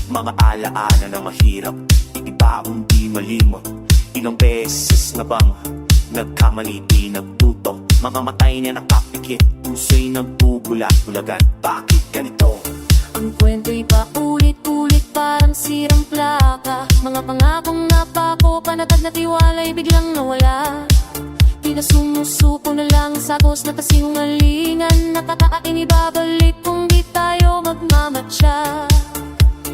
Mga alaala na mahirap, ibaong di malimot. Ilang beses na bang nagkamali di nagtuto? Mga matay niya nakapikit, puso'y nagbubulat-bulagan. Bakit ganito? Ang kwento'y paulit-ulit parang sirang plaka. Mga pangakong napako, panatag na tiwala'y biglang nawala. Di na sumusuko na lang sa sagos na kasinungalingan. Nakakaain ibabalik kung di tayo magmamatya.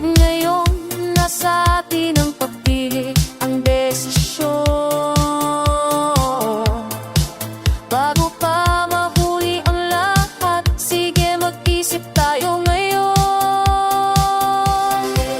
Ngayon, nasa atin ang pagpili, ang desisyon. Bago pa mahuli ang lahat, sige mag-isip tayo ngayon.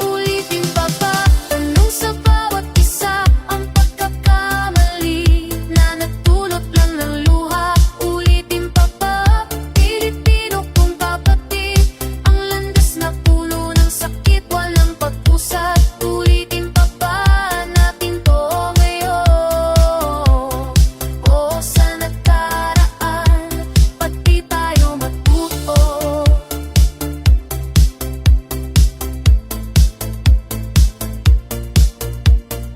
Ulitin pa ba, tanong sa bawat isa, ang pagkakamali na nagdulot lang ng luha. Ulitin pa ba, Pilipino kung kapatid, ang landas na puno ng sakit, walang pagpusat. Ulitin pa ba natin to ngayon? O sa nakaraan, pati tayo matuto.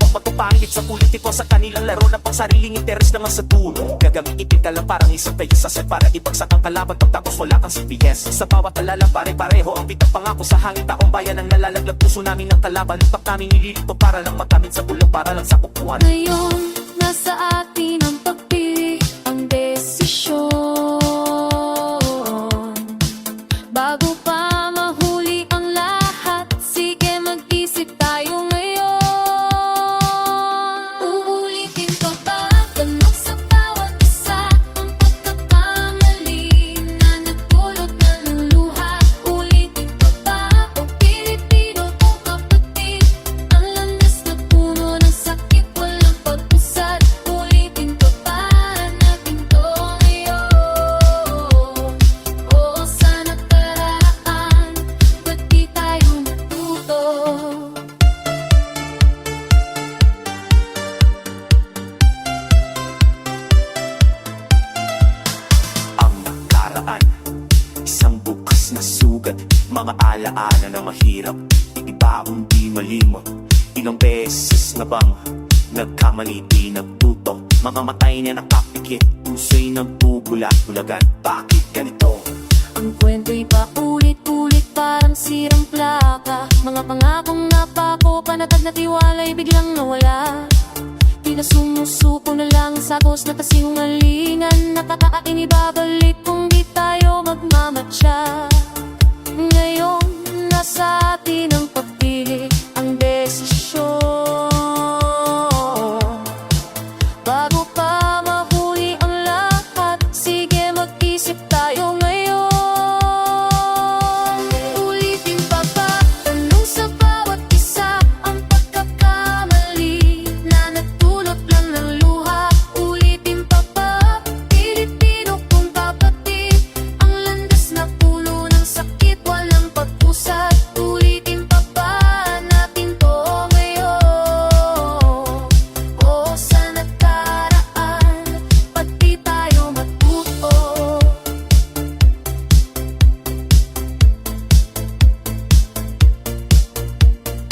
Pagpapangit sa politiko sa kanilang laro na pang sariling interes naman sa dulo. Gagamitin ka lang parang isang pegasaset para ibagsak ang kalaban pagtapos wala kang CPS. Sa bawat alala pare-pareho ang bitang pangako sa hangin. Taong bayan ang nalalaglag puso namin ng kalaban. Utak namin nililito para lang magkamit sa bulong, para lang sa kupuan. Ngayon, nasa atin ang pagpili, ang desisyon. Bago pa mahuli ang lahat, sige mag-isip tayo ngayon. Uulitin pa ba, tanong sa bawat isa, ang pagkakamali na nagdulot na ng luha. Ulitin pa ba, o Pilipino kung kapatid, ang landas na puno ng sakit, walang pagpusat. Ulitin pa ba natin to ngayon? O sa nakaraan, ba't di tayo natuto? Ang nakaraan, isang bukas na sugat. Mga alaala na mahirap, ibaong di malimot. Ilang beses na bang nagkamali di nagtuto? Mga matay niya nakapikit, puso'y nagbubulat-bulagan. Bakit ganito? Ang kwento'y paulit-ulit parang sirang plaka. Mga pangakong napako, panatag na tiwala'y biglang nawala. Di na sumusuko na lang sa sagos na kasinungalingan. Nakakaain ibabalik kung di tayo magmamatya. Ngayon, nasa atin ang pagpili, ang desisyon. Bago pa mahuli ang lahat, sige mag-isip tayo ngayon. Ulitin pa ba, tanong sa bawat isa, ang pagkakamali na nagdulot lang ng luha. Ulitin pa ba, Pilipino kung kapatid, ang landas na puno ng sakit, walang pagpusat. Ulitin pa ba natin to ngayon? O sa nakaraan, pati tayo matuto.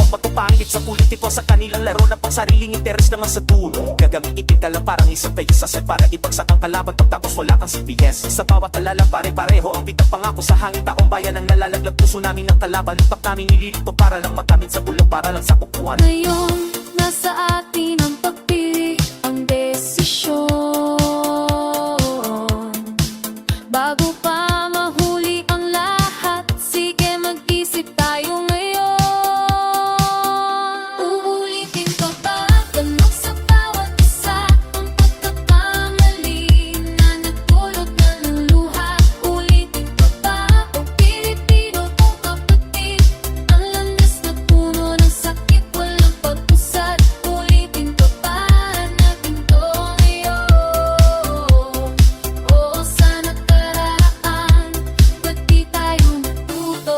Pagpapangit sa politiko sa kanilang laro na pang sariling interes naman sa dulo. Gagamitin ka lang parang isang pegasaset para ibagsak ang kalaban pagtapos wala kang CPS. Sa bawat alala pare-pareho ang bitang pangako sa hangin. Taong bayan ang nalalaglag puso namin ng kalaban. Utak namin nililito para lang magkamit sa bulong, para lang sa kupuan. Ngayon, nasa atin ang pagpili, ang desisyon. Bago pa mahuli ang lahat, sige mag-isip tayo ngayon. Uulitin pa ba, tanong sa bawat isa, ang pagkakamali na nagdulot na ng luha. Ulitin pa ba, o Pilipino kung kapatid, ang landas na puno ng sakit, walang pagpusat. Ulitin pa ba natin to ngayon? O sa nakaraan, ba't di tayo natuto?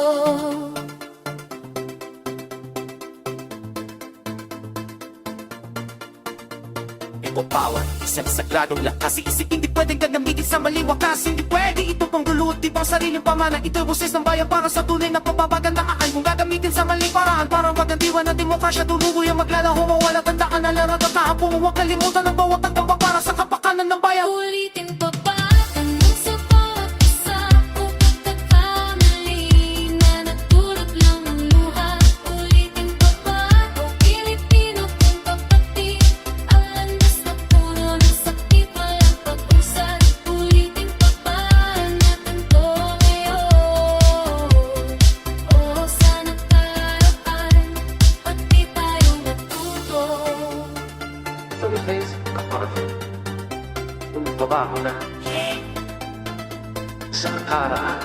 Ito power, isang sagradong lakas. Iisip hindi pwedeng gagamitin sa maliwakas. Hindi pwede ito pang lulutin Hindi pang sariling pamana, ito'y busis ng bayan para sa tunay na pagpapagandaan. Kung gagamitin sa maling paraan, parang pagkandiwan ng demokrasya, tulugoy ang maglalaho, mawala tandaan na larang at kahapon. Huwag kalimutan ang bawat tagpapa para sa kapakanan ng bayan. Ulitin pa ba? Tanong sa bawat isa o pagkakamali na natulog lang ng luha? Ulitin pa ba? O Pilipino kung kapatid, ang landas na puno ng sakit, walang pag-usad. Ulitin pa ba natin to ngayon? O sa nakaraan, pati tayo matuto. Babago na sa nakaraan.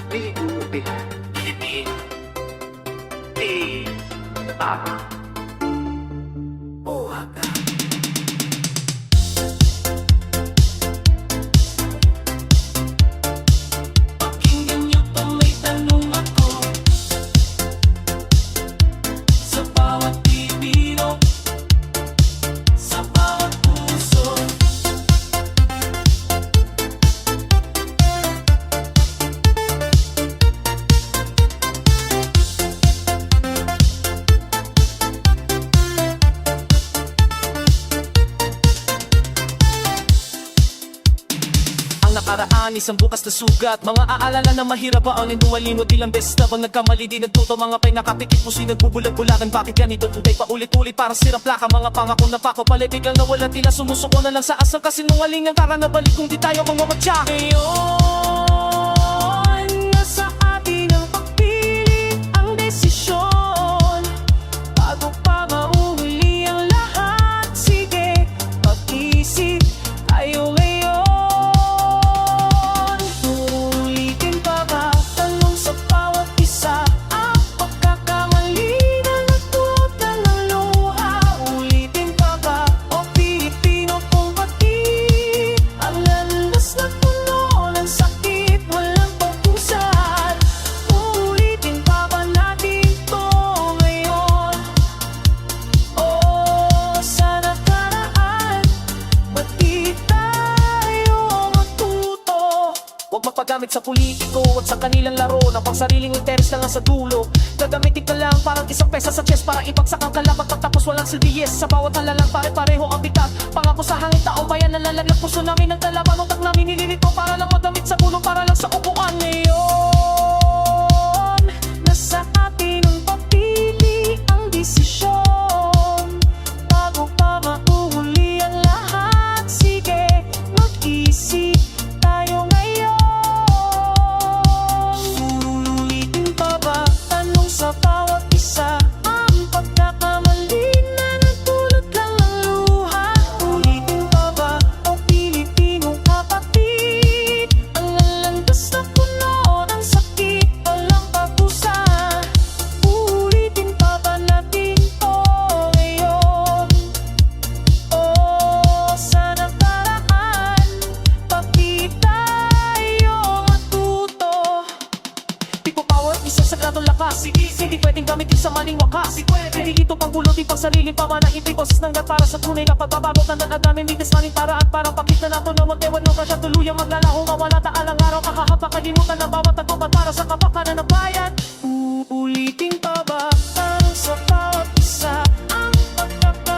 Di umuti. Pilipino. Di Buhaga. Pakinggan niyo to, may tanong ako. Sa bawat Pilipino, sa bawat puso. Ang nakaraan, isang bukas na sugat. Mga aalala na mahirap pa ang inuwalino. Ilang beses na bang nagkamali, di nagtuto. Mga pa'y nakapikit mo, nagbubulag-bulagan. Bakit ganito today paulit-ulit para sirap plaka? Mga pangako na pako, palibigang nawala. Tila sumusuko na lang sa asal kasi nungalingan. Tara na balik kung di tayo mamamatya. Ngayon, nasa atin ang pagpili, ang desisyon. Bago pa mauhuli ang lahat, sige, mag-isip tayo ngayon. Ulitin pa ba? Tanong sa bawat isa ang pagkakamali na nagdulot na ng luha. Ulitin pa ba? O Pilipino kung pati ang landas na puno ng sakit, walang pagpusan. Ulitin pa ba natin to ngayon? O sa nakaraan, pati tayo matuto. Huwag magpagamit sa politiko at sa kanilang laro na pang sariling interes na lang sa dulo. Gagamitin ka lang parang isang pesa sa chest para ipagsak ang kalaban. Pagtapos walang silbi, yes. Sa bawat halalang pare-pareho ang bitat. Pangako sa hangin, taong bayan na lalaglag. Puso namin ang dalaban, utak namin nililito para lang madamit sa gulong, para lang sa upuan. Ngayon, nasa atin ang papili, ang desisyon. Bago pa mauhuli ang lahat, sige, mag-isip tayo ngayon. Ulitin pa ba? Tanong sa bawat isa ang pagkakamali na nagdulot lang ng luha. Ulitin pa ba? O Pilipino kapatid, ang lalandas na puno ng sakit, walang pagkusa. Ulitin pa ba natin to ngayon? O sa nakaraan, pati tayo matuto. People power, isang sagradong lakas. Hindi pwedeng gamitin sa maling wakas. Hindi ito panggulotin pang sariling pamana. Ito'y boses ng God para sa tunay na pagbabago. Tandaan ang dami mitis maling paraan. Parang pakita nato na magdewan ng kasya. Tuluyang maglalaho, mawala taalang araw. Kakahapa kalimutan ng bawat tagpupan para sa kapakanan ng bayan. Uulitin pa ba? Tanong sa bawat isa ang pagkakamalan